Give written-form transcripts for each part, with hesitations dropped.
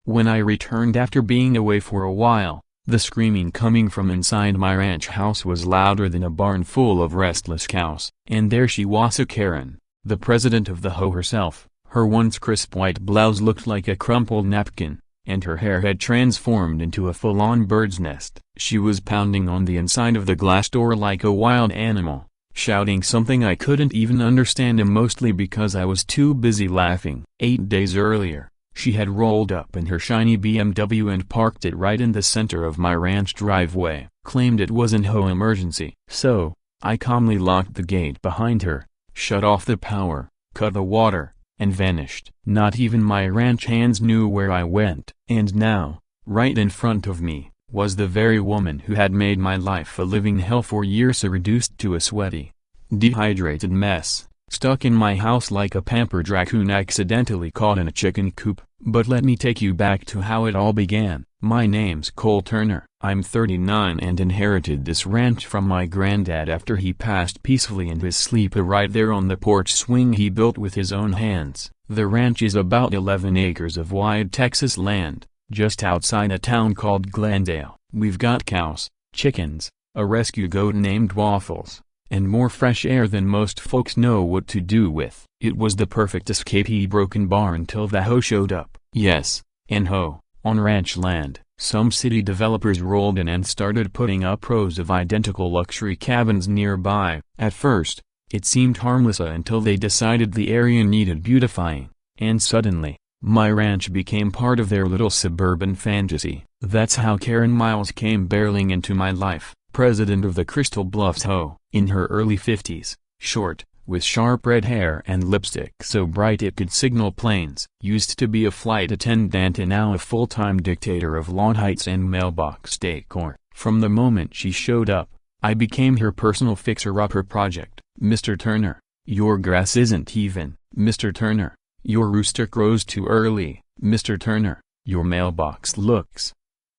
When I returned after being away for a while, the screaming coming from inside my ranch house was louder than a barn full of restless cows. And there she was, Karen, the president of the HOA herself. Her once crisp white blouse looked like a crumpled napkin, and her hair had transformed into a full-on bird's nest. She was pounding on the inside of the glass door like a wild animal, shouting something I couldn't even understand, and mostly because I was too busy laughing. 8 days earlier, she had rolled up in her shiny BMW and parked it right in the center of my ranch driveway, claimed it was an HOA emergency. So, I calmly locked the gate behind her, shut off the power, cut the water, and vanished. Not even my ranch hands knew where I went. And now, right in front of me, was the very woman who had made my life a living hell for years, so reduced to a sweaty, dehydrated mess, stuck in my house like a pampered raccoon accidentally caught in a chicken coop. But let me take you back to how it all began. My name's Cole Turner. I'm 39 and inherited this ranch from my granddad after he passed peacefully in his sleep right there on the porch swing he built with his own hands. The ranch is about 11 acres of wide Texas land, just outside a town called Glendale. We've got cows, chickens, a rescue goat named Waffles, and more fresh air than most folks know what to do with. It was the perfect escape. He broken bar until the HOA showed up. Yes, an HOA, on ranch land. Some city developers rolled in and started putting up rows of identical luxury cabins nearby. At first, it seemed harmless until they decided the area needed beautifying, and suddenly, my ranch became part of their little suburban fantasy. That's how Karen Miles came barreling into my life, president of the Crystal Bluffs HOA. In her early 50s, short, with sharp red hair and lipstick so bright it could signal planes. Used to be a flight attendant and now a full-time dictator of lawn heights and mailbox decor. From the moment she showed up, I became her personal fixer-upper project. Mr. Turner, your grass isn't even. Mr. Turner, your rooster crows too early. Mr. Turner, your mailbox looks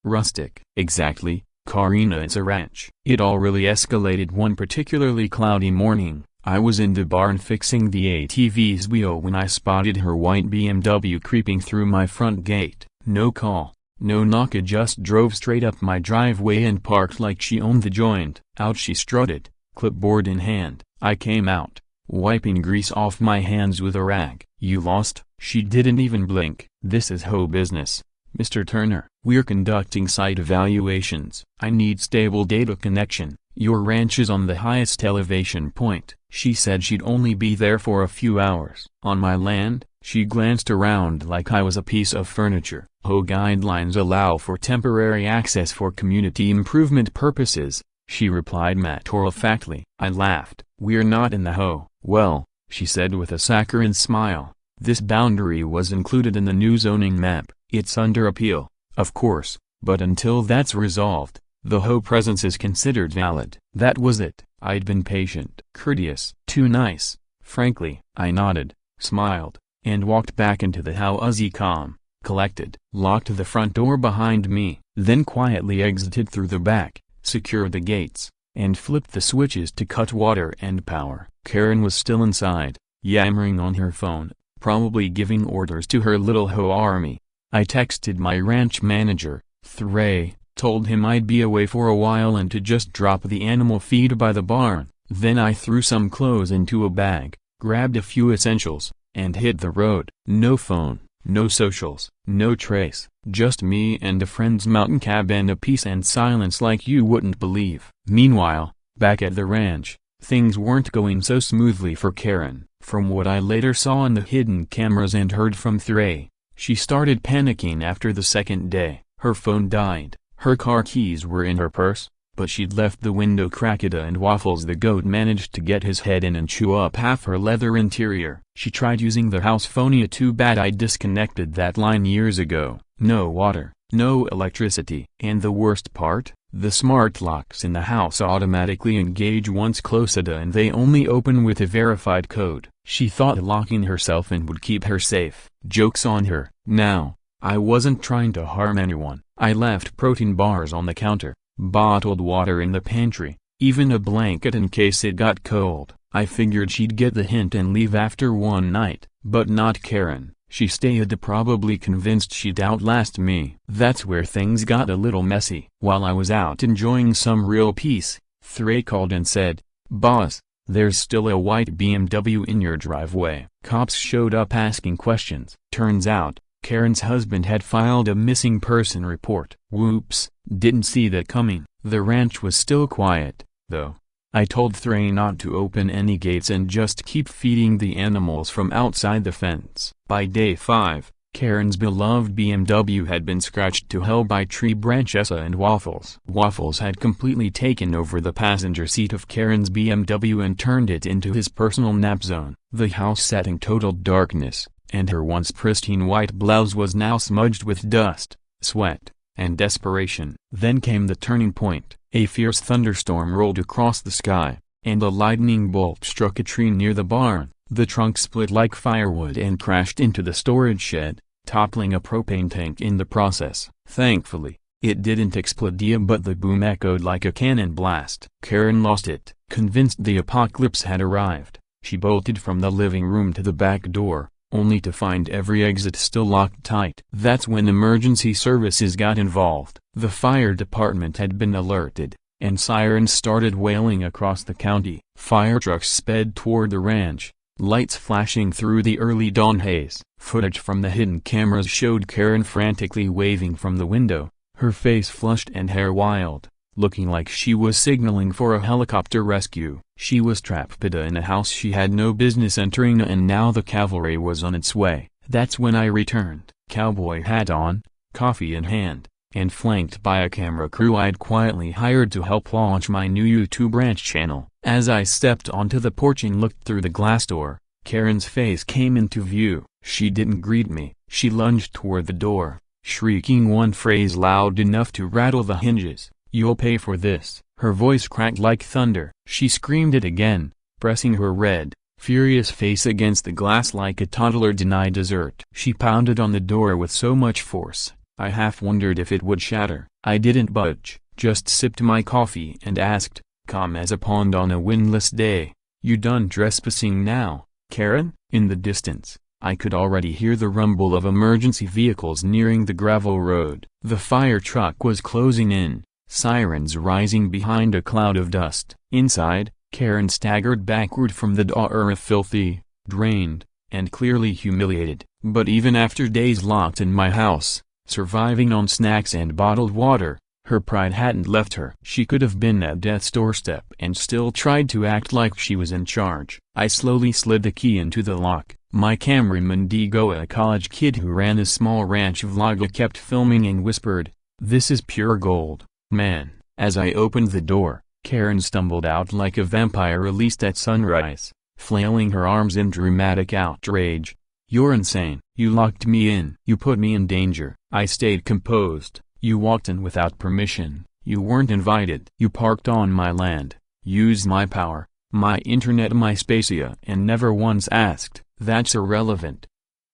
rustic. Exactly, Karina, it's a ranch. It all really escalated one particularly cloudy morning. I was in the barn fixing the ATV's wheel when I spotted her white BMW creeping through my front gate. No call, no knock, it just drove straight up my driveway and parked like she owned the joint. Out she strutted, clipboard in hand. I came out, wiping grease off my hands with a rag. You lost? She didn't even blink. This is HOA business, Mr. Turner. We're conducting site evaluations. I need stable data connection. Your ranch is on the highest elevation point. She said she'd only be there for a few hours. On my land? She glanced around like I was a piece of furniture. HOA guidelines allow for temporary access for community improvement purposes, she replied matter-of-factly. I laughed. We're not in the HOA. Well, she said with a saccharine smile, this boundary was included in the new zoning map. It's under appeal, of course, but until that's resolved, the HOA presence is considered valid. That was it. I'd been patient, courteous, too nice, frankly. I nodded, smiled, and walked back into the house, calm, collected. Locked the front door behind me, then quietly exited through the back, secured the gates, and flipped the switches to cut water and power. Karen was still inside, yammering on her phone, probably giving orders to her little HOA army. I texted my ranch manager, Thray, told him I'd be away for a while and to just drop the animal feed by the barn. Then I threw some clothes into a bag, grabbed a few essentials, and hit the road. No phone, no socials, no trace, just me and a friend's mountain cabin, a peace and silence like you wouldn't believe. Meanwhile, back at the ranch, things weren't going so smoothly for Karen. From what I later saw on the hidden cameras and heard from Thray, she started panicking after the second day. Her phone died. Her car keys were in her purse, but she'd left the window cracked, and Waffles the goat managed to get his head in and chew up half her leather interior. She tried using the house phone, too bad I disconnected that line years ago. No water, no electricity. And the worst part? The smart locks in the house automatically engage once closed and they only open with a verified code. She thought locking herself in would keep her safe. Joke's on her. Now, I wasn't trying to harm anyone. I left protein bars on the counter, bottled water in the pantry, even a blanket in case it got cold. I figured she'd get the hint and leave after one night. But not Karen. She stayed, probably convinced she'd outlast me. That's where things got a little messy. While I was out enjoying some real peace, Thray called and said, "Boss, there's still a white BMW in your driveway." Cops showed up asking questions. Turns out, Karen's husband had filed a missing person report. Whoops, didn't see that coming. The ranch was still quiet, though. I told Thray not to open any gates and just keep feeding the animals from outside the fence. By day 5, Karen's beloved BMW had been scratched to hell by tree branches and Waffles. Waffles had completely taken over the passenger seat of Karen's BMW and turned it into his personal nap zone. The house sat in total darkness, and her once pristine white blouse was now smudged with dust, sweat, and desperation. Then came the turning point. A fierce thunderstorm rolled across the sky, and a lightning bolt struck a tree near the barn. The trunk split like firewood and crashed into the storage shed, toppling a propane tank in the process. Thankfully, it didn't explode, but the boom echoed like a cannon blast. Karen lost it. Convinced the apocalypse had arrived, she bolted from the living room to the back door, only to find every exit still locked tight. That's when emergency services got involved. The fire department had been alerted, and sirens started wailing across the county. Fire trucks sped toward the ranch, lights flashing through the early dawn haze. Footage from the hidden cameras showed Karen frantically waving from the window, her face flushed and hair wild, looking like she was signaling for a helicopter rescue. She was trapped in a house she had no business entering, and now the cavalry was on its way. That's when I returned, cowboy hat on, coffee in hand, and flanked by a camera crew I'd quietly hired to help launch my new YouTube ranch channel. As I stepped onto the porch and looked through the glass door, Karen's face came into view. She didn't greet me. She lunged toward the door, shrieking one phrase loud enough to rattle the hinges. "You'll pay for this." Her voice cracked like thunder. She screamed it again, pressing her red, furious face against the glass like a toddler denied dessert. She pounded on the door with so much force, I half wondered if it would shatter. I didn't budge, just sipped my coffee and asked, calm as a pond on a windless day, "You done trespassing now, Karen?" In the distance, I could already hear the rumble of emergency vehicles nearing the gravel road. The fire truck was closing in, sirens rising behind a cloud of dust. Inside, Karen staggered backward from the door, filthy, drained, and clearly humiliated. But even after days locked in my house, surviving on snacks and bottled water, her pride hadn't left her. She could have been at death's doorstep and still tried to act like she was in charge. I slowly slid the key into the lock. My cameraman Diego, a college kid who ran a small ranch vlog, kept filming and whispered, "This is pure gold, man." As I opened the door, Karen stumbled out like a vampire released at sunrise, flailing her arms in dramatic outrage. "You're insane. You locked me in. You put me in danger." I stayed composed. "You walked in without permission. You weren't invited. You parked on my land, used my power, my internet, my spacia, and never once asked." "That's irrelevant,"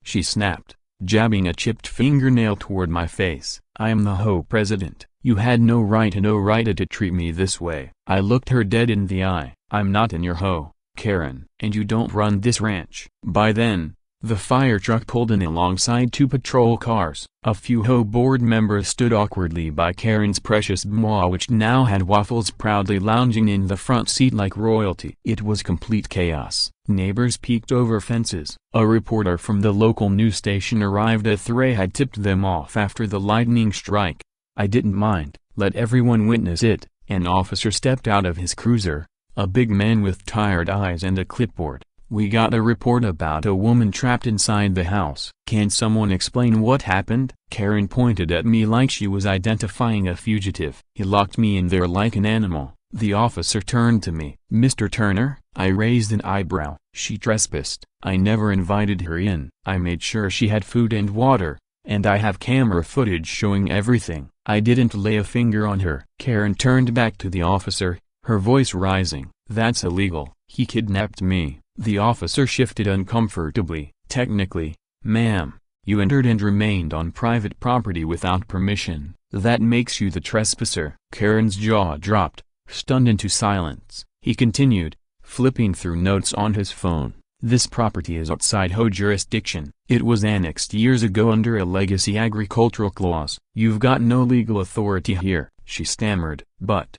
she snapped, jabbing a chipped fingernail toward my face. "I am the HOA president. You had no right to treat me this way." I looked her dead in the eye. "I'm not in your HOA, Karen, and you don't run this ranch." By then, the fire truck pulled in alongside two patrol cars. A few HOA board members stood awkwardly by Karen's precious BMW, which now had Waffles proudly lounging in the front seat like royalty. It was complete chaos. Neighbors peeked over fences. A reporter from the local news station arrived. Thray had tipped them off after the lightning strike. I didn't mind. Let everyone witness it. An officer stepped out of his cruiser, a big man with tired eyes and a clipboard. "We got a report about a woman trapped inside the house. Can someone explain what happened?" Karen pointed at me like she was identifying a fugitive. "He locked me in there like an animal." The officer turned to me. "Mr. Turner?" I raised an eyebrow. "She trespassed. I never invited her in. I made sure she had food and water, and I have camera footage showing everything. I didn't lay a finger on her." Karen turned back to the officer, her voice rising. "That's illegal. He kidnapped me." The officer shifted uncomfortably. "Technically, ma'am, you entered and remained on private property without permission. That makes you the trespasser." Karen's jaw dropped, stunned into silence. He continued, flipping through notes on his phone. This property is outside HOA jurisdiction. It was annexed years ago under a legacy agricultural clause. You've got no legal authority here, she stammered. But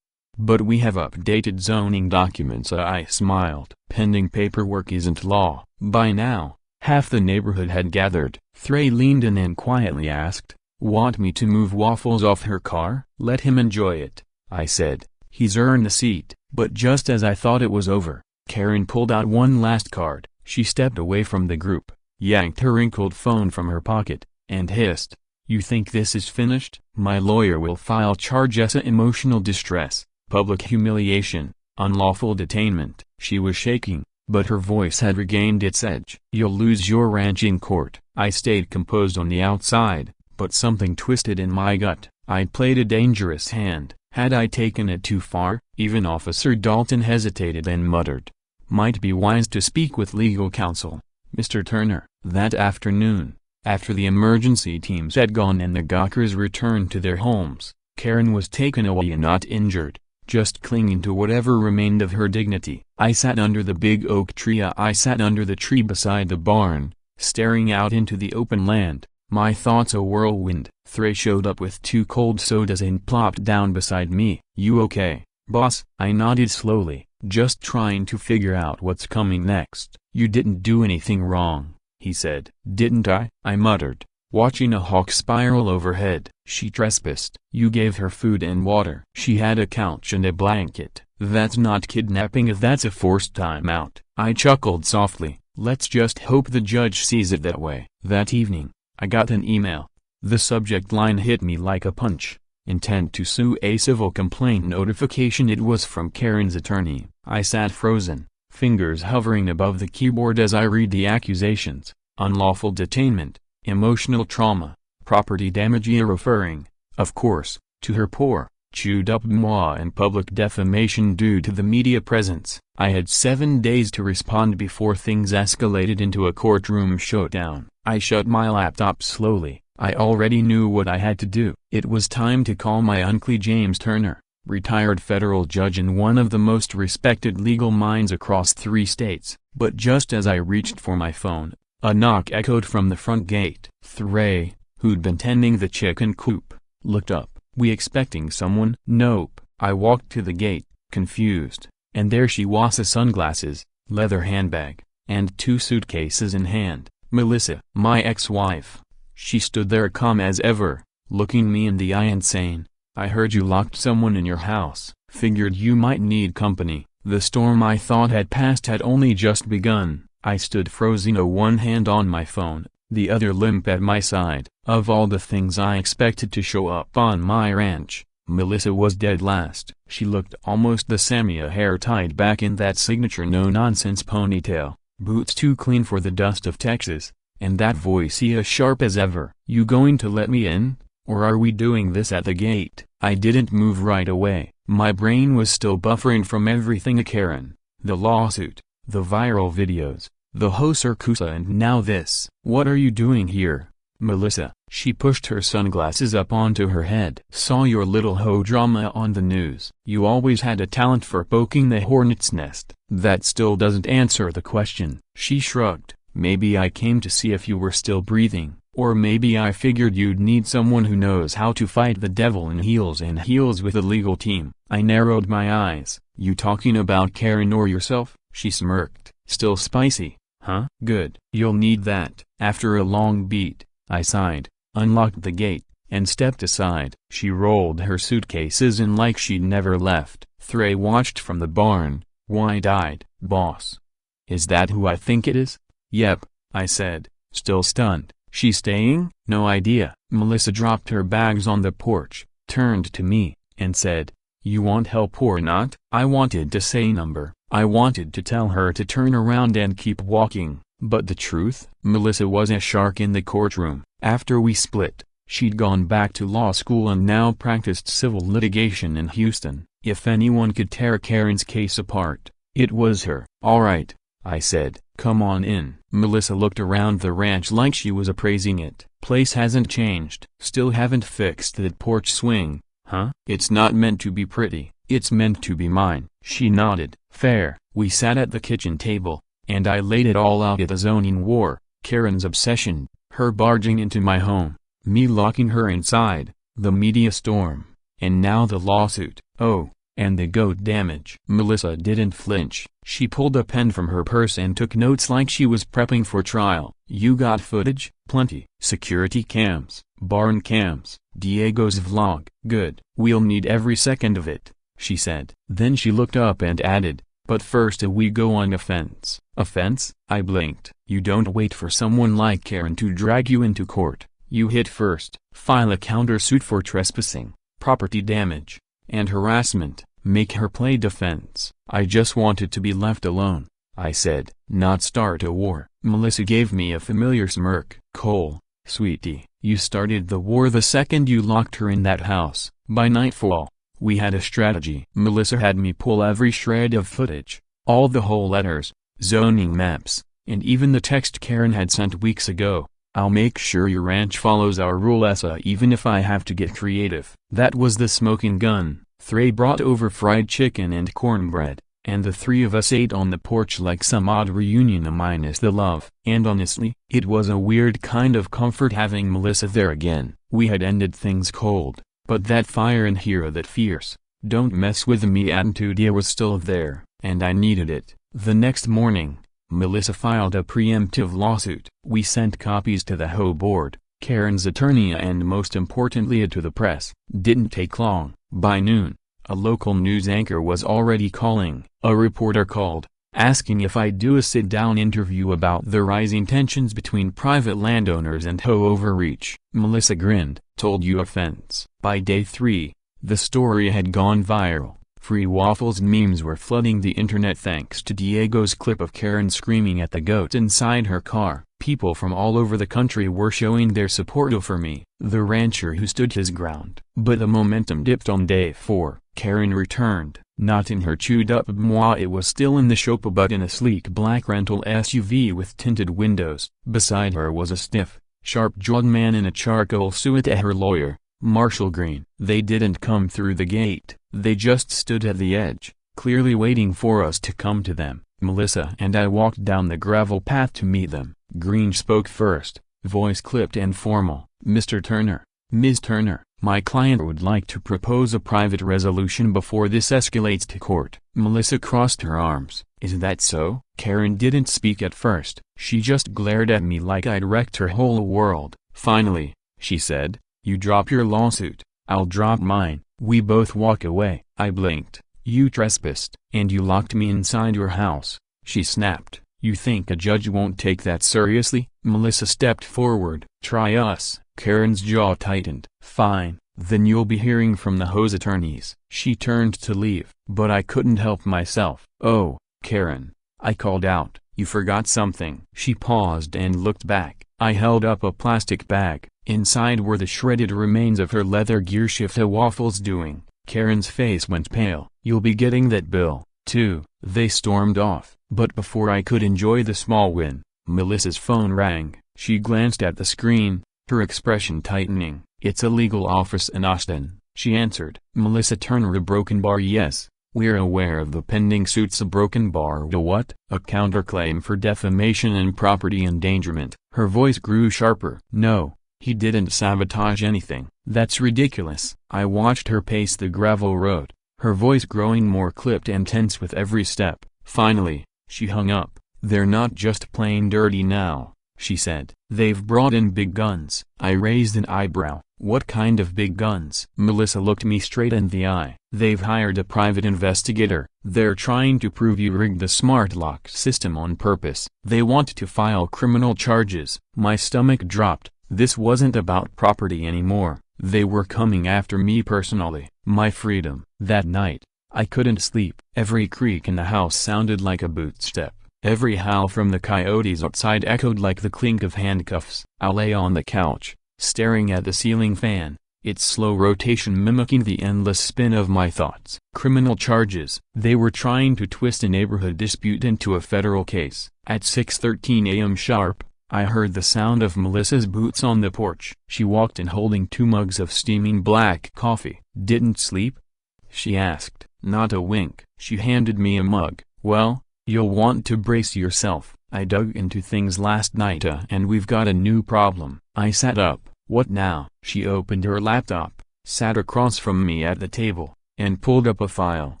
we have updated zoning documents. I smiled. Pending paperwork isn't law. By now, half the neighborhood had gathered. Thray leaned in and quietly asked, "Want me to move Waffles off her car?" "Let him enjoy it," I said. "He's earned the seat." But just as I thought it was over, Karen pulled out one last card. She stepped away from the group, yanked her wrinkled phone from her pocket, and hissed, "You think this is finished? My lawyer will file charges of emotional distress, public humiliation, unlawful detainment." She was shaking, but her voice had regained its edge. "You'll lose your ranch in court." I stayed composed on the outside, but something twisted in my gut. I'd played a dangerous hand. Had I taken it too far? Even Officer Dalton hesitated and muttered, "Might be wise to speak with legal counsel, Mr. Turner." That afternoon, after the emergency teams had gone and the Gawkers returned to their homes, Karen was taken away and not injured, just clinging to whatever remained of her dignity. I sat under the big oak tree. I sat under the tree beside the barn, staring out into the open land, my thoughts a whirlwind. Thray showed up with 2 cold sodas and plopped down beside me. "You okay, boss?" I nodded slowly, just trying to figure out what's coming next. "You didn't do anything wrong," he said. "Didn't I?" I muttered, watching a hawk spiral overhead. "She trespassed." "You gave her food and water." "She had a couch and a blanket." "That's not kidnapping if that's a forced timeout." I chuckled softly. Let's just hope the judge sees it that way. That evening, I got an email. The subject line hit me like a punch. Intent to sue, a civil complaint notification. It was from Karen's attorney. I sat frozen, fingers hovering above the keyboard as I read the accusations. Unlawful detainment, emotional trauma, property damage, referring, of course, to her poor, chewed-up memoir, and public defamation due to the media presence. I had 7 days to respond before things escalated into a courtroom showdown. I shut my laptop slowly. I already knew what I had to do. It was time to call my uncle James Turner, retired federal judge and one of the most respected legal minds across 3 states. But just as I reached for my phone, a knock echoed from the front gate. Thray, who'd been tending the chicken coop, looked up. "We expecting someone?" "Nope." I walked to the gate, confused, and there she was, sunglasses, leather handbag, and 2 suitcases in hand. Melissa, my ex-wife. She stood there calm as ever, looking me in the eye and saying, "I heard you locked someone in your house. Figured you might need company." The storm I thought had passed had only just begun. I stood frozen, one hand on my phone, the other limp at my side. Of all the things I expected to show up on my ranch, Melissa was dead last. She looked almost the Samia, hair tied back in that signature no-nonsense ponytail, boots too clean for the dust of Texas, and that voice as sharp as ever. "You going to let me in, or are we doing this at the gate?" I didn't move right away. My brain was still buffering from everything: Karen, the lawsuit, the viral videos, the Hosurkusa, and now this. "What are you doing here, Melissa?" She pushed her sunglasses up onto her head. "Saw your little hoe drama on the news. You always had a talent for poking the hornet's nest." "That still doesn't answer the question." She shrugged. "Maybe I came to see if you were still breathing, or maybe I figured you'd need someone who knows how to fight the devil in heels and heels with a legal team." I narrowed my eyes. "You talking about Karen or yourself?" She smirked. "Still spicy, huh? Good. You'll need that." After a long beat, I sighed, unlocked the gate, and stepped aside. She rolled her suitcases in like she'd never left. Thray watched from the barn, wide-eyed. "Boss, is that who I think it is?" "Yep," I said, still stunned. "She staying?" "No idea." Melissa dropped her bags on the porch, turned to me, and said, "You want help or not?" I wanted to say number. I wanted to tell her to turn around and keep walking, but the truth? Melissa was a shark in the courtroom. After we split, she'd gone back to law school and now practiced civil litigation in Houston. If anyone could tear Karen's case apart, it was her. "All right," I said, "come on in." Melissa looked around the ranch like she was appraising it. "Place hasn't changed. Still haven't fixed that porch swing, huh?" "It's not meant to be pretty, it's meant to be mine." She nodded. "Fair." We sat at the kitchen table, And I laid it all out at the zoning war, Karen's obsession, her barging into my home, me locking her inside, the media storm, and now the lawsuit. Oh, and the goat damage. Melissa didn't flinch. She pulled a pen from her purse and took notes like she was prepping for trial. You got footage? Plenty. Security cams, barn cams, Diego's vlog. Good. We'll need every second of it, she said. Then she looked up and added, but first we go on offense. Offense? I blinked. You don't wait for someone like Karen to drag you into court. You hit first. File a countersuit for trespassing, property damage, and harassment. Make her play defense. I just wanted to be left alone, I said, not start a war. Melissa gave me a familiar smirk. Cole, sweetie, you started the war the second you locked her in that house. By nightfall, we had a strategy. Melissa had me pull every shred of footage, all the whole letters, zoning maps, and even the text Karen had sent weeks ago. I'll make sure your ranch follows our rule, Essa, even if I have to get creative. That was the smoking gun. Trey brought over fried chicken and cornbread, and the three of us ate on the porch like some odd reunion minus the love. And honestly, it was a weird kind of comfort having Melissa there again. We had ended things cold, but that fire in here, that fierce, don't mess with me attitude, was still there, and I needed it. The next morning, Melissa filed a preemptive lawsuit. We sent copies to the HOA board, Karen's attorney, and most importantly to the press. Didn't take long. By noon, a local news anchor was already calling. A reporter called, asking if I'd do a sit-down interview about the rising tensions between private landowners and HOA overreach. Melissa grinned, told you offense. By day 3, the story had gone viral. Free waffles memes were flooding the internet thanks to Diego's clip of Karen screaming at the goat inside her car. People from all over the country were showing their support for me, the rancher who stood his ground. But the momentum dipped on day 4. Karen returned, not in her chewed-up moi, it was still in the chauffeur, but in a sleek black rental SUV with tinted windows. Beside her was a stiff, sharp-jawed man in a charcoal suit, her lawyer, Marshall Green. They didn't come through the gate, they just stood at the edge, clearly waiting for us to come to them. Melissa and I walked down the gravel path to meet them. Green spoke first, voice clipped and formal. Mr. Turner, Ms. Turner, my client would like to propose a private resolution before this escalates to court. Melissa crossed her arms. Is that so? Karen didn't speak at first. She just glared at me like I'd wrecked her whole world. Finally, she said, you drop your lawsuit, I'll drop mine. We both walk away. I blinked. You trespassed, and you locked me inside your house, she snapped. You think a judge won't take that seriously? Melissa stepped forward. Try us. Karen's jaw tightened. Fine, then you'll be hearing from the HOA's attorneys. She turned to leave, but I couldn't help myself. Oh, Karen, I called out, you forgot something. She paused and looked back. I held up a plastic bag. Inside were the shredded remains of her leather gearshift waffles doing. Karen's face went pale. You'll be getting that bill, too. They stormed off. But before I could enjoy the small win, Melissa's phone rang. She glanced at the screen, her expression tightening. It's a legal office in Austin, she answered. Melissa Turner, a broken bar? Yes, we're aware of the pending suits. A broken bar? A what? A counterclaim for defamation and property endangerment. Her voice grew sharper. No, he didn't sabotage anything. That's ridiculous. I watched her pace the gravel road, her voice growing more clipped and tense with every step. Finally, she hung up. They're not just playing dirty now, she said. They've brought in big guns. I raised an eyebrow. What kind of big guns? Melissa looked me straight in the eye. They've hired a private investigator. They're trying to prove you rigged the smart lock system on purpose. They want to file criminal charges. My stomach dropped. This wasn't about property anymore. They were coming after me personally. My freedom. That night, I couldn't sleep. Every creak in the house sounded like a bootstep. Every howl from the coyotes outside echoed like the clink of handcuffs. I lay on the couch, staring at the ceiling fan, its slow rotation mimicking the endless spin of my thoughts. Criminal charges. They were trying to twist a neighborhood dispute into a federal case. At 6:13 a.m. sharp, I heard the sound of Melissa's boots on the porch. She walked in holding 2 mugs of steaming black coffee. Didn't sleep? She asked. Not a wink. She handed me a mug. Well, You'll want to brace yourself. I dug into things last night and we've got a new problem. I sat up. What now? She opened her laptop, sat across from me at the table, and pulled up a file.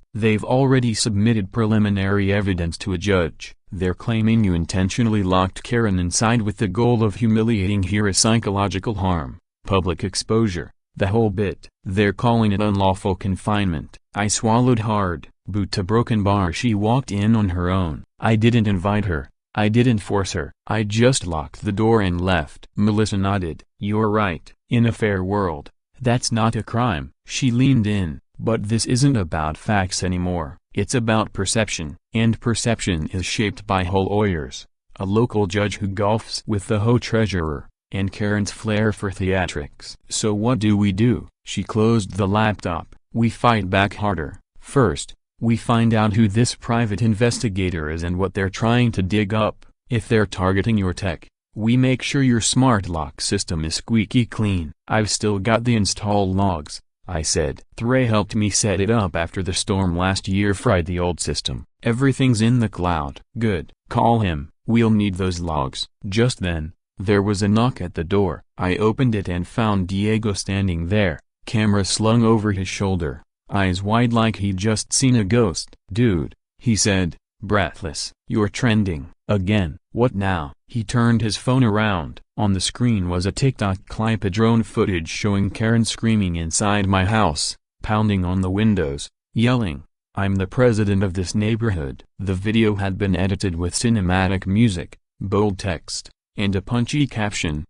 They've already submitted preliminary evidence to a judge. They're claiming you intentionally locked Karen inside with the goal of humiliating her psychological harm, public exposure, the whole bit. They're calling it unlawful confinement. I swallowed hard. Boot to broken bar. She walked in on her own. I didn't invite her. I didn't force her. I just locked the door and left. Melissa nodded. You're right. In a fair world, that's not a crime. She leaned in. But this isn't about facts anymore. It's about perception. And perception is shaped by HOA lawyers, a local judge who golfs with the HOA treasurer, and Karen's flair for theatrics. So what do? She closed the laptop. We fight back harder. First, we find out who this private investigator is and what they're trying to dig up. If they're targeting your tech, we make sure your smart lock system is squeaky clean. I've still got the install logs, I said. Trey helped me set it up after the storm last year fried the old system. Everything's in the cloud. Good. Call him. We'll need those logs. Just then, there was a knock at the door. I opened it and found Diego standing there, camera slung over his shoulder, eyes wide like he'd just seen a ghost. Dude, he said, breathless. You're trending. Again. What now? He turned his phone around. On the screen was a TikTok clip of drone footage showing Karen screaming inside my house, pounding on the windows, yelling, "I'm the president of this neighborhood." The video had been edited with cinematic music, bold text, and a punchy caption.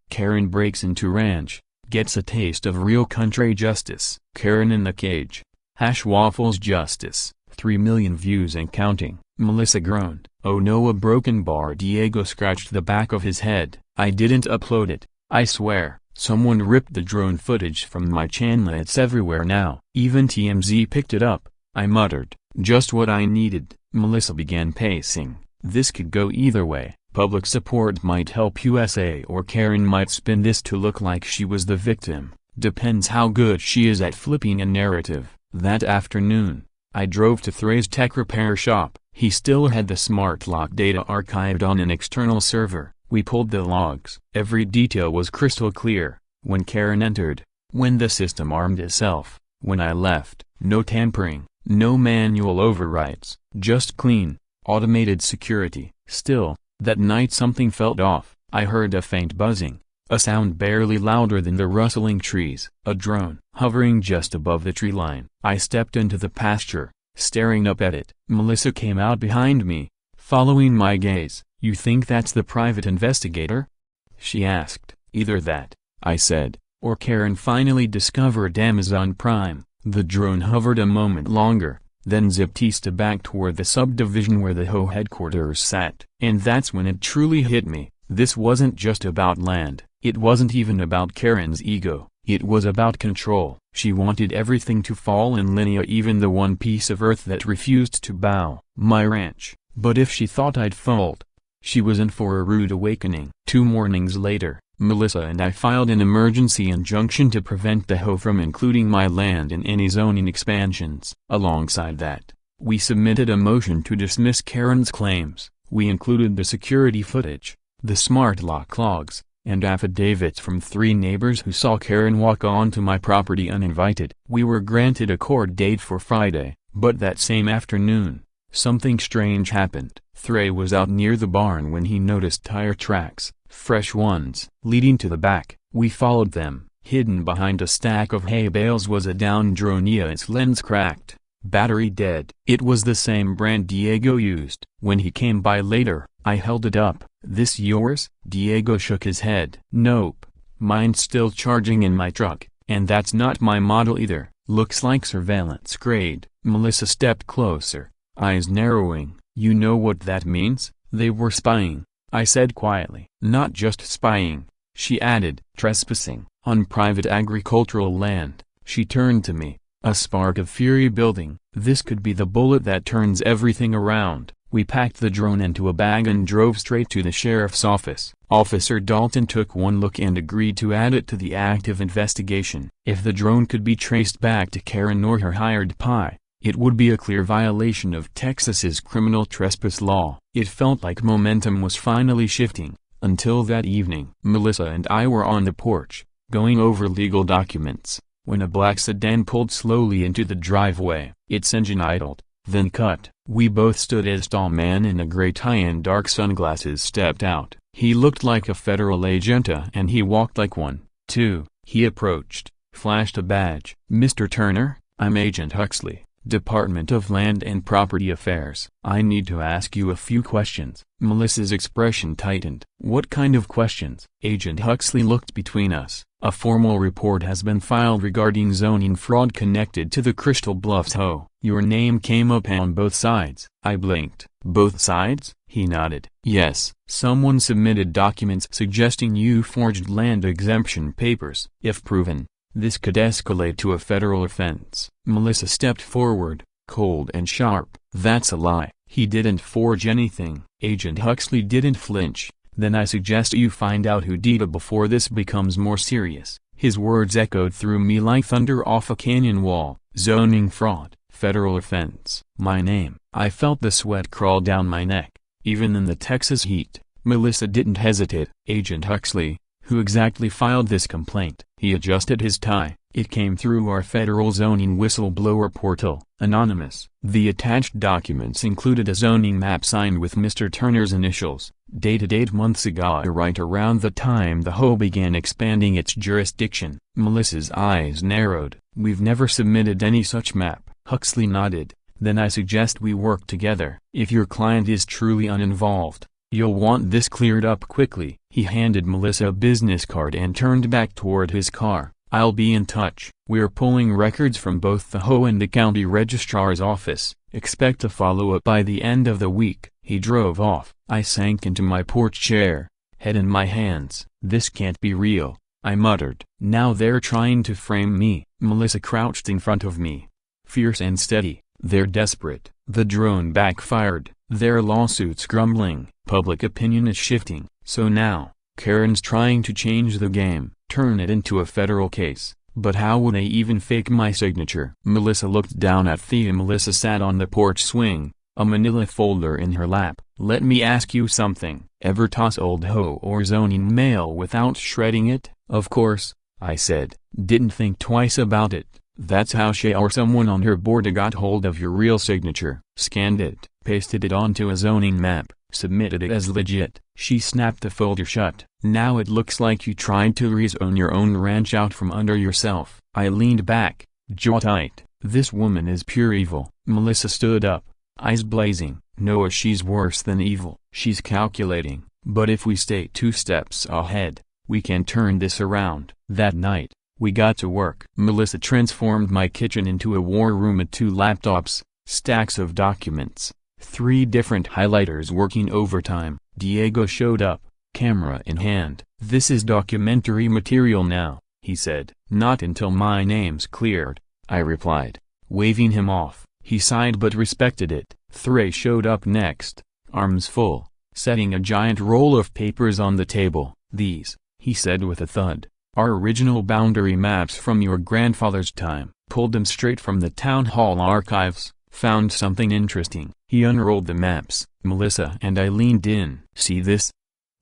Karen breaks into ranch, gets a taste of real country justice. Karen in the cage. #waffles justice. 3 million views and counting. Melissa groaned. Oh no, a broken bar. Diego scratched the back of his head. I didn't upload it. I swear. Someone ripped the drone footage from my channel. It's everywhere now. Even TMZ picked it up. I muttered. Just what I needed. Melissa began pacing. This could go either way. Public support might help USA, or Karen might spin this to look like she was the victim. Depends how good she is at flipping a narrative. That afternoon, I drove to Trey's tech repair shop. He still had the smart lock data archived on an external server. We pulled the logs. Every detail was crystal clear. When Karen entered, when the system armed itself, when I left, no tampering, no manual overrides, just clean, automated security. Still, that night something felt off. I heard a faint buzzing, a sound barely louder than the rustling trees, a drone, hovering just above the tree line. I stepped into the pasture, staring up at it. Melissa came out behind me, following my gaze. You think that's the private investigator? She asked. Either that, I said, or Karen finally discovered Amazon Prime. The drone hovered a moment longer, then zipped east back toward the subdivision where the HOA headquarters sat. And that's when it truly hit me. This wasn't just about land. It wasn't even about Karen's ego. It was about control. She wanted everything to fall in line, even the one piece of earth that refused to bow. My ranch. But if she thought I'd fold, she was in for a rude awakening. 2 mornings later, Melissa and I filed an emergency injunction to prevent the HOA from including my land in any zoning expansions. Alongside that, we submitted a motion to dismiss Karen's claims. We included the security footage, the smart lock logs, and affidavits from 3 neighbors who saw Karen walk onto my property uninvited. We were granted a court date for Friday, but that same afternoon, something strange happened. Trey was out near the barn when he noticed tire tracks, fresh ones, leading to the back. We followed them. Hidden behind a stack of hay bales was a downed drone, its lens cracked, battery dead. It was the same brand Diego used. When he came by later, I held it up. This yours? Diego shook his head. Nope. Mine's still charging in my truck, and that's not my model either. Looks like surveillance grade. Melissa stepped closer, eyes narrowing. You know what that means? They were spying, I said quietly. Not just spying, she added. Trespassing on private agricultural land. She turned to me, a spark of fury building. This could be the bullet that turns everything around. We packed the drone into a bag and drove straight to the sheriff's office. Officer Dalton took one look and agreed to add it to the active investigation. If the drone could be traced back to Karen or her hired pie, It would be a clear violation of Texas's criminal trespass law. It felt like momentum was finally shifting. Until that evening, Melissa and I were on the porch, going over legal documents, when a black sedan pulled slowly into the driveway. Its engine idled, then cut. We both stood as a tall man in a gray tie and dark sunglasses stepped out. He looked like a federal agent and he walked like one, too. He approached, flashed a badge. "Mr. Turner, I'm Agent Huxley, Department of Land and Property Affairs. I need to ask you a few questions." Melissa's expression tightened. "What kind of questions?" Agent Huxley looked between us. "A formal report has been filed regarding zoning fraud connected to the Crystal Bluffs HOA. Your name came up on both sides." I blinked. "Both sides?" He nodded. "Yes. Someone submitted documents suggesting you forged land exemption papers. If proven, this could escalate to a federal offense." Melissa stepped forward, cold and sharp. "That's a lie. He didn't forge anything." Agent Huxley didn't flinch. "Then I suggest you find out who did it before this becomes more serious." His words echoed through me like thunder off a canyon wall. "Zoning fraud, federal offense. My name." I felt the sweat crawl down my neck. Even in the Texas heat, Melissa didn't hesitate. "Agent Huxley, who exactly filed this complaint?" He adjusted his tie. "It came through our federal zoning whistleblower portal. Anonymous." The attached documents included a zoning map signed with Mr. Turner's initials, dated 8 months ago, right around the time the HOA began expanding its jurisdiction. Melissa's eyes narrowed. "We've never submitted any such map." Huxley nodded. "Then I suggest we work together. If your client is truly uninvolved, you'll want this cleared up quickly." He handed Melissa a business card and turned back toward his car. "I'll be in touch. We're pulling records from both the HOA and the county registrar's office. Expect a follow-up by the end of the week." He drove off. I sank into my porch chair, head in my hands. "This can't be real," I muttered. "Now they're trying to frame me." Melissa crouched in front of me, fierce and steady. "They're desperate." The drone backfired. "Their lawsuit's grumbling. Public opinion is shifting. So now, Karen's trying to change the game, turn it into a federal case. But how would they even fake my signature?" Melissa looked down at Thea. Melissa sat on the porch swing, a manila folder in her lap. "Let me ask you something. Ever toss old HOA or zoning mail without shredding it?" "Of course," I said. "Didn't think twice about it." "That's how she or someone on her board got hold of your real signature. Scanned it, pasted it onto a zoning map, submitted it as legit." She snapped the folder shut. "Now it looks like you tried to rezone your own ranch out from under yourself." I leaned back, jaw tight. "This woman is pure evil." Melissa stood up, eyes blazing. "No, she's worse than evil. She's calculating. But if we stay 2 steps ahead, we can turn this around." That night, we got to work. Melissa transformed my kitchen into a war room with 2 laptops, stacks of documents, 3 different highlighters working overtime. Diego showed up, camera in hand. "This is documentary material now," he said. "Not until my name's cleared," I replied, waving him off. He sighed but respected it. Thray showed up next, arms full, setting a giant roll of papers on the table. "These," he said with a thud, "are original boundary maps from your grandfather's time. Pulled them straight from the town hall archives. Found something interesting." He unrolled the maps. Melissa and I leaned in. "See this?"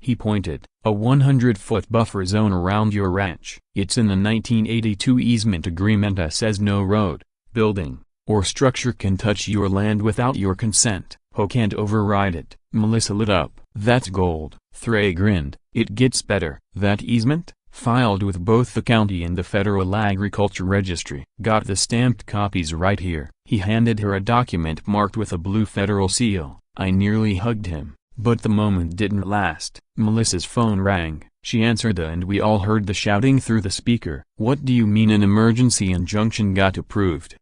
He pointed. "A 100-foot buffer zone around your ranch. It's in the 1982 easement agreement that says no road, building, or structure can touch your land without your consent. HOA can't override it." Melissa lit up. "That's gold." Thray grinned. "It gets better. That easement, filed with both the county and the Federal Agriculture Registry. Got the stamped copies right here." He handed her a document marked with a blue federal seal. I nearly hugged him, but the moment didn't last. Melissa's phone rang. She answered and we all heard the shouting through the speaker. "What do you mean an emergency injunction got approved?"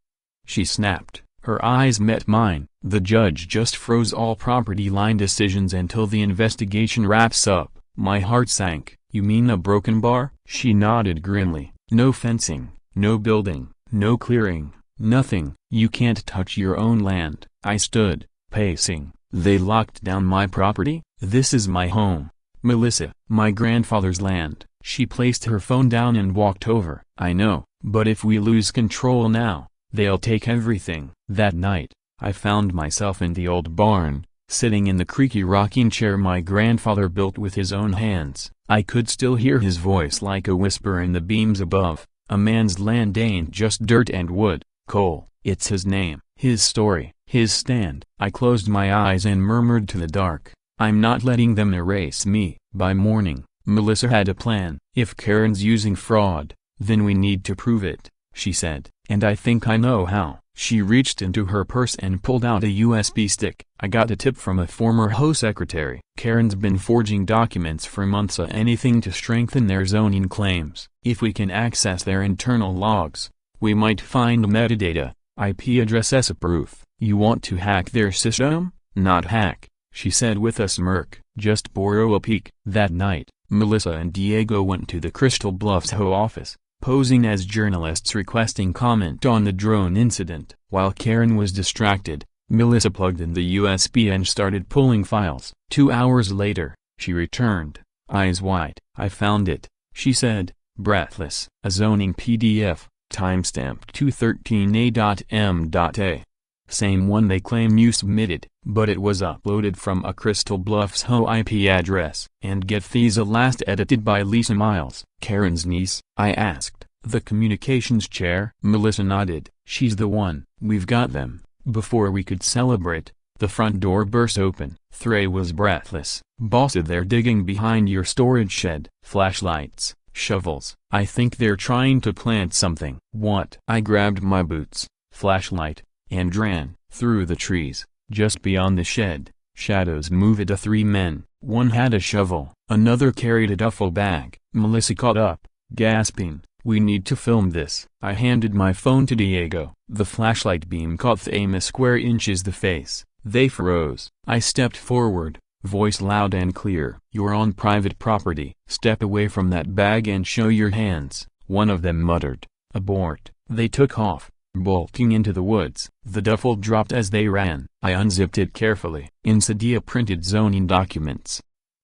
she snapped. Her eyes met mine. "The judge just froze all property line decisions until the investigation wraps up." My heart sank. "You mean a broken bar?" She nodded grimly. "No fencing, no building, no clearing, nothing. You can't touch your own land." I stood, pacing. "They locked down my property? This is my home. Melissa, my grandfather's land." She placed her phone down and walked over. "I know, but if we lose control now, They'll take everything. That night, I found myself in the old barn, sitting in the creaky rocking chair my grandfather built with his own hands. I could still hear his voice like a whisper in the beams above. A man's land ain't just dirt and wood, Cole. It's his name, his story, his stand. I closed my eyes and murmured to the dark, I'm not letting them erase me. By morning, Melissa had a plan. If Karen's using fraud, then we need to prove it, she said. And I think I know how. She reached into her purse and pulled out a USB stick. I got a tip from a former HOA secretary. Karen's been forging documents for months, anything to strengthen their zoning claims. If we can access their internal logs, we might find metadata, IP address as a proof. You want to hack their system? Not hack, she said with a smirk. Just borrow a peek. That night, Melissa and Diego went to the Crystal Bluffs HOA office, posing as journalists requesting comment on the drone incident. While Karen was distracted, Melissa plugged in the USB and started pulling files. 2 hours later, she returned, eyes wide. I found it, she said, breathless. A zoning PDF, timestamped 213a.m.a. Same one they claim you submitted, but it was uploaded from a Crystal Bluffs HOA IP address. And get these last edited by Lisa Miles, Karen's niece? I asked. The communications chair. Melissa nodded. She's the one. We've got them. Before we could celebrate, the front door burst open. Thray was breathless. Boss, they're digging behind your storage shed. Flashlights, shovels. I think they're trying to plant something. What? I grabbed my boots, flashlight, and ran through the trees. Just beyond the shed, shadows moved. 3 men. One had a shovel, another carried a duffel bag. Melissa caught up, gasping, we need to film this. I handed my phone to Diego. The flashlight beam caught them a square inches the face. They froze. I stepped forward, voice loud and clear. You're on private property. Step away from that bag and show your hands. One of them muttered. Abort. They took off, bolting into the woods. The duffel dropped as they ran. I unzipped it carefully. Inside printed zoning documents.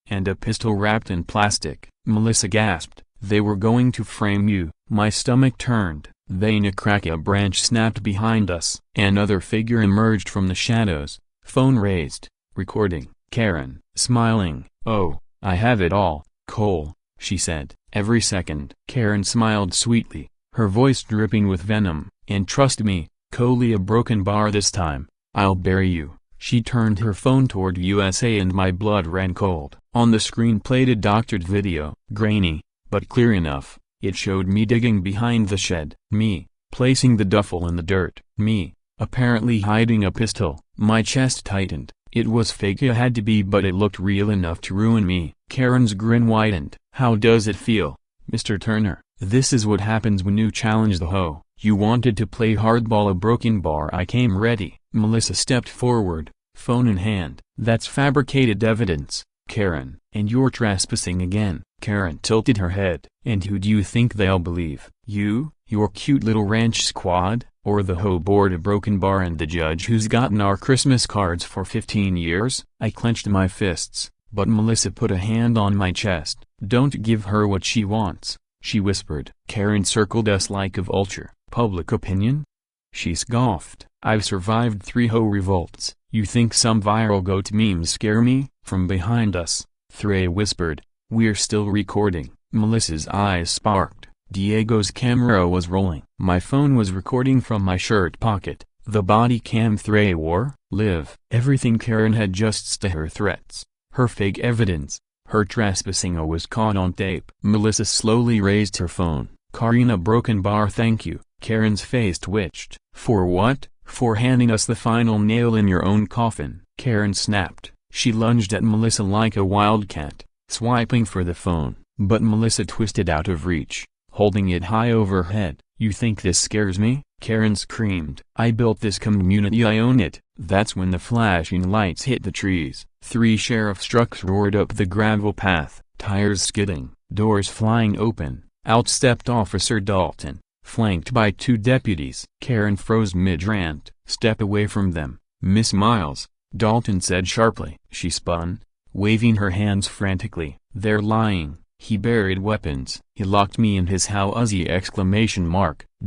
And a pistol wrapped in plastic. Melissa gasped. They were going to frame you. My stomach turned. Then a crack, a branch snapped behind us. Another figure emerged from the shadows. Phone raised. Recording. Karen, smiling. Oh, I have it all, Cole, she said. Every second. Karen smiled sweetly, her voice dripping with venom. And trust me, Cole, a broken bar this time. I'll bury you. She turned her phone toward USA and my blood ran cold. On the screen played a doctored video. Grainy, but clear enough. It showed me digging behind the shed. Me, placing the duffel in the dirt. Me, apparently hiding a pistol. My chest tightened. It was fake, it had to be, but it looked real enough to ruin me. Karen's grin widened. How does it feel, Mr. Turner? This is what happens when you challenge the hoe. You wanted to play hardball, a broken bar. I came ready. Melissa stepped forward, phone in hand. That's fabricated evidence, Karen. And you're trespassing again. Karen tilted her head. And who do you think they'll believe? You, your cute little ranch squad, or the hoe board, a broken bar, and the judge who's gotten our Christmas cards for 15 years? I clenched my fists, but Melissa put a hand on my chest. Don't give her what she wants, she whispered. Karen circled us like a vulture. Public opinion? She scoffed. I've survived 3 hoe revolts. You think some viral goat memes scare me? From behind us, Thray whispered. We're still recording. Melissa's eyes sparked. Diego's camera was rolling. My phone was recording from my shirt pocket. The body cam Thray wore, live. Everything Karen had just said, her threats, her fake evidence, her trespassing, was caught on tape. Melissa slowly raised her phone. Karina, broken bar, thank you. Karen's face twitched. For what? For handing us the final nail in your own coffin. Karen snapped. She lunged at Melissa like a wildcat, swiping for the phone, but Melissa twisted out of reach, holding it high overhead. You think this scares me? Karen screamed. I built this community, I own it. That's when the flashing lights hit the trees. 3 sheriff's trucks roared up the gravel path, tires skidding, doors flying open. Out stepped Officer Dalton, flanked by 2 deputies. Karen froze mid-rant. Step away from them, Miss Miles, Dalton said sharply. She spun, waving her hands frantically. They're lying. He buried weapons. He locked me in his house!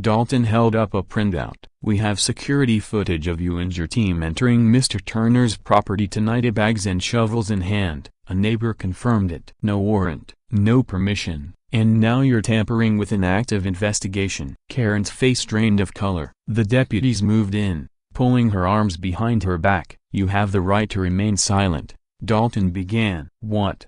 Dalton held up a printout. We have security footage of you and your team entering Mr. Turner's property tonight, bags and shovels in hand. A neighbor confirmed it. No warrant, no permission, and now you're tampering with an active investigation." Karen's face drained of color. The deputies moved in, pulling her arms behind her back. "You have the right to remain silent," Dalton began. "What?"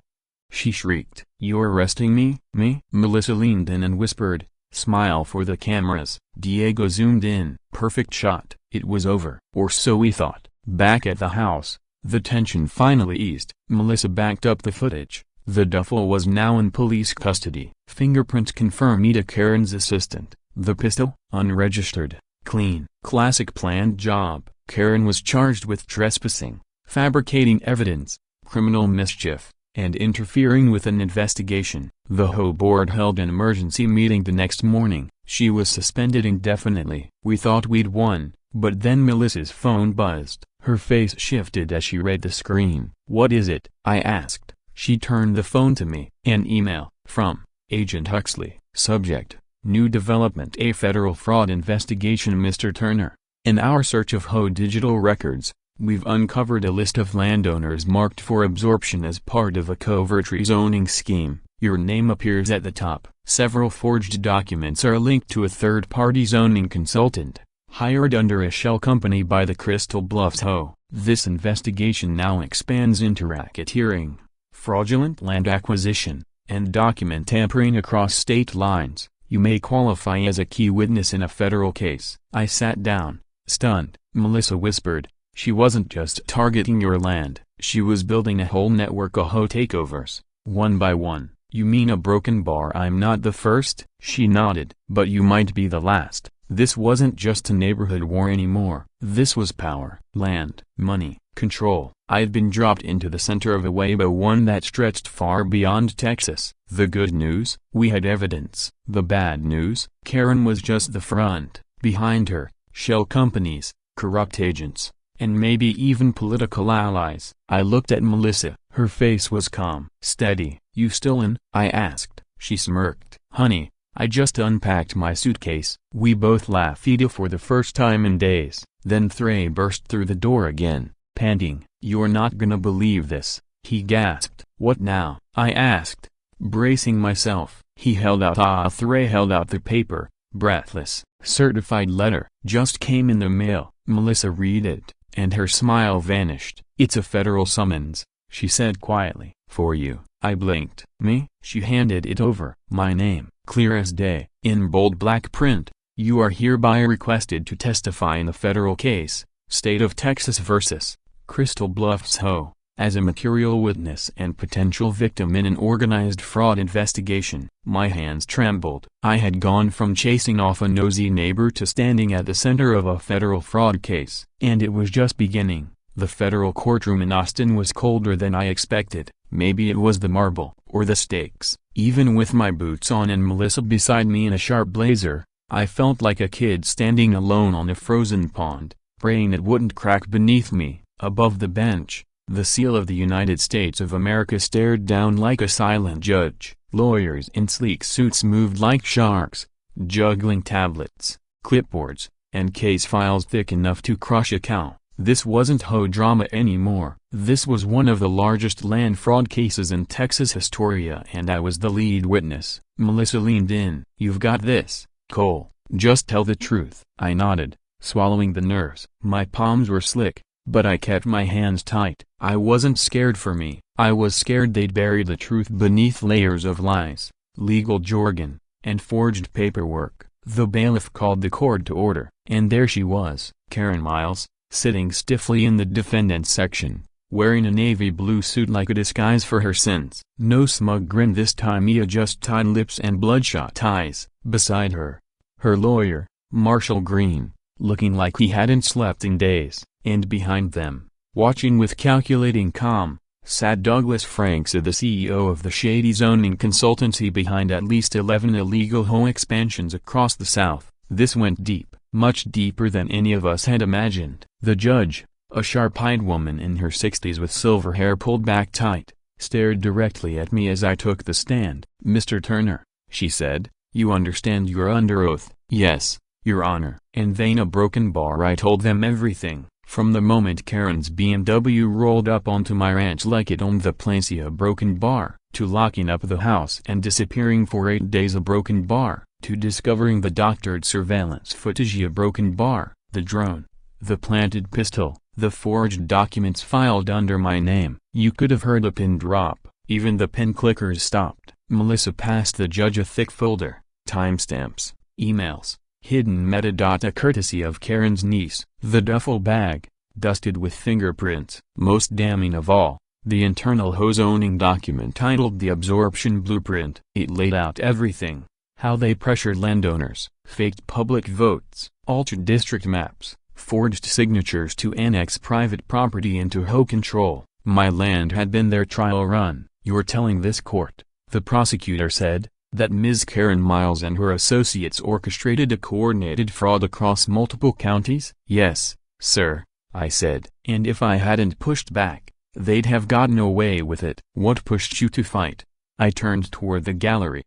she shrieked. "You're arresting me?" "Me?" Melissa leaned in and whispered, "Smile for the cameras." Diego zoomed in. Perfect shot. It was over. Or so we thought. Back at the house, the tension finally eased. Melissa backed up the footage. The duffel was now in police custody. Fingerprints confirm Ida, Karen's assistant. The pistol? Unregistered. Clean. Classic planned job. Karen was charged with trespassing, fabricating evidence, criminal mischief, and interfering with an investigation. The HOA board held an emergency meeting the next morning. She was suspended indefinitely. We thought we'd won, but then Melissa's phone buzzed. Her face shifted as she read the screen. "What is it?" I asked. She turned the phone to me. "An email, from Agent Huxley. Subject, new development, a federal fraud investigation, Mr. Turner. In our search of HOA digital records, we've uncovered a list of landowners marked for absorption as part of a covert rezoning scheme. Your name appears at the top. Several forged documents are linked to a third-party zoning consultant, hired under a shell company by the Crystal Bluffs HOA. This investigation now expands into racketeering, fraudulent land acquisition, and document tampering across state lines. You may qualify as a key witness in a federal case." I sat down, stunned. Melissa whispered, "She wasn't just targeting your land, she was building a whole network of HOA takeovers, one by one." "You mean a broken bar?" "I'm not the first," she nodded, "but you might be the last." This wasn't just a neighborhood war anymore. This was power, land, money, control. I'd been dropped into the center of a web, one that stretched far beyond Texas. The good news? We had evidence. The bad news? Karen was just the front. Behind her, shell companies, corrupt agents, and maybe even political allies. I looked at Melissa. Her face was calm. "Steady. You still in?" I asked. She smirked. "Honey, I just unpacked my suitcase." We both laughed for the first time in days. Then Trey burst through the door again, panting. "You're not gonna believe this," he gasped. "What now?" I asked, bracing myself. Trey held out the paper, breathless. "Certified letter. Just came in the mail." Melissa read it, and her smile vanished. "It's a federal summons," she said quietly. "For you." I blinked. "Me?" She handed it over. My name, clear as day, in bold black print. "You are hereby requested to testify in the federal case, State of Texas vs. Crystal Bluffs HOA, as a material witness and potential victim in an organized fraud investigation." My hands trembled. I had gone from chasing off a nosy neighbor to standing at the center of a federal fraud case. And it was just beginning. The federal courtroom in Austin was colder than I expected. Maybe it was the marble, or the stakes. Even with my boots on and Melissa beside me in a sharp blazer, I felt like a kid standing alone on a frozen pond, praying it wouldn't crack beneath me. Above the bench, the seal of the United States of America stared down like a silent judge. Lawyers in sleek suits moved like sharks, juggling tablets, clipboards, and case files thick enough to crush a cow. This wasn't HOA drama anymore. This was one of the largest land fraud cases in Texas historia, and I was the lead witness. Melissa leaned in. "You've got this, Cole. Just tell the truth." I nodded, swallowing the nerves. My palms were slick, but I kept my hands tight. I wasn't scared for me. I was scared they'd bury the truth beneath layers of lies, legal jargon, and forged paperwork. The bailiff called the court to order, and there she was, Karen Miles, sitting stiffly in the defendant's section, wearing a navy blue suit like a disguise for her sins. No smug grin this time. Mia just tied lips and bloodshot eyes. Beside her, her lawyer, Marshall Green, looking like he hadn't slept in days. And behind them, watching with calculating calm, sat Douglas Franks, the CEO of the shady zoning consultancy behind at least 11 illegal HOA expansions across the South. This went deep, much deeper than any of us had imagined. The judge, a sharp-eyed woman in her 60s with silver hair pulled back tight, stared directly at me as I took the stand. "Mr. Turner," she said, "you understand you're under oath?" "Yes, Your Honor. And then a broken bar. I told them everything, from the moment Karen's BMW rolled up onto my ranch like it owned the place, a broken bar, to locking up the house and disappearing for 8 days, a broken bar, to discovering the doctored surveillance footage, a broken bar, the drone, the planted pistol, the forged documents filed under my name. You could have heard a pin drop. Even the pen clickers stopped. Melissa passed the judge a thick folder, timestamps, emails, hidden metadata courtesy of Karen's niece. The duffel bag, dusted with fingerprints. Most damning of all, the internal HOA zoning document titled The Absorption Blueprint. It laid out everything. How they pressured landowners, faked public votes, altered district maps, forged signatures to annex private property into HOA control. My land had been their trial run. You're telling this court, the prosecutor said, that Ms. Karen Miles and her associates orchestrated a coordinated fraud across multiple counties? Yes, sir, I said. And if I hadn't pushed back, they'd have gotten away with it. What pushed you to fight? I turned toward the gallery.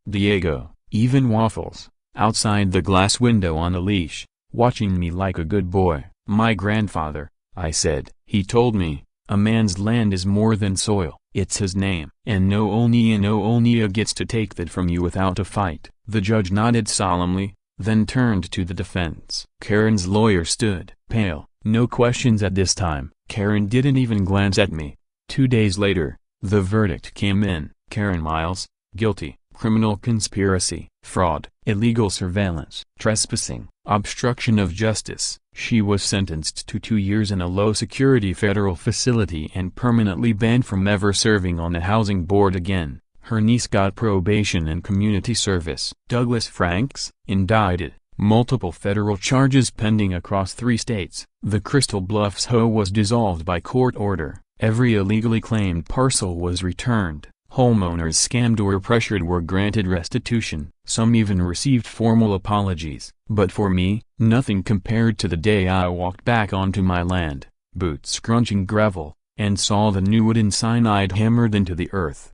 Diego, even Waffles, outside the glass window on a leash, watching me like a good boy. My grandfather, I said. He told me, a man's land is more than soil, it's his name. And no Onia gets to take that from you without a fight. The judge nodded solemnly, then turned to the defense. Karen's lawyer stood, pale, no questions at this time. Karen didn't even glance at me. 2 days later, the verdict came in. Karen Miles, guilty, criminal conspiracy, fraud, illegal surveillance, trespassing, obstruction of justice. She was sentenced to 2 years in a low-security federal facility and permanently banned from ever serving on a housing board again. Her niece got probation and community service. Douglas Franks, indicted, multiple federal charges pending across 3 states. The Crystal Bluffs HOA was dissolved by court order. Every illegally claimed parcel was returned. Homeowners scammed or pressured were granted restitution. Some even received formal apologies. But for me, nothing compared to the day I walked back onto my land, boots scrunching gravel, and saw the new wooden sign I'd hammered into the earth.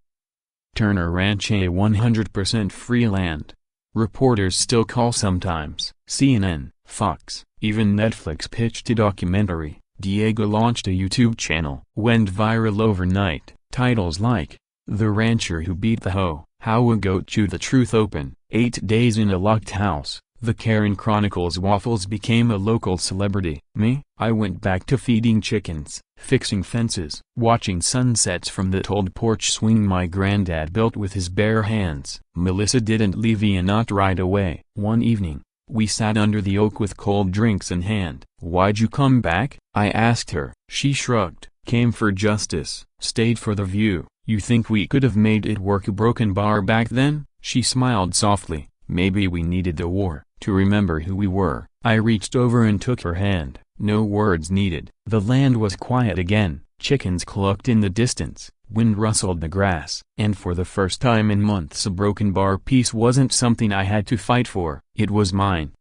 Turner Ranch, a 100% free land. Reporters still call sometimes. CNN, Fox, even Netflix pitched a documentary. Diego launched a YouTube channel. Went viral overnight. Titles like, The Rancher Who Beat the Hoe, How a Goat Chewed the Truth Open, 8 Days in a Locked House, The Karen Chronicles. Waffles became a local celebrity. Me? I went back to feeding chickens, fixing fences, watching sunsets from the old porch swing my granddad built with his bare hands. Melissa didn't leave not right away. One evening, we sat under the oak with cold drinks in hand. Why'd you come back? I asked her. She shrugged. Came for justice. Stayed for the view. You think we could have made it work a broken bar back then? She smiled softly. Maybe we needed the war to remember who we were. I reached over and took her hand. No words needed. The land was quiet again. Chickens clucked in the distance. Wind rustled the grass. And for the first time in months, a broken bar piece wasn't something I had to fight for. It was mine.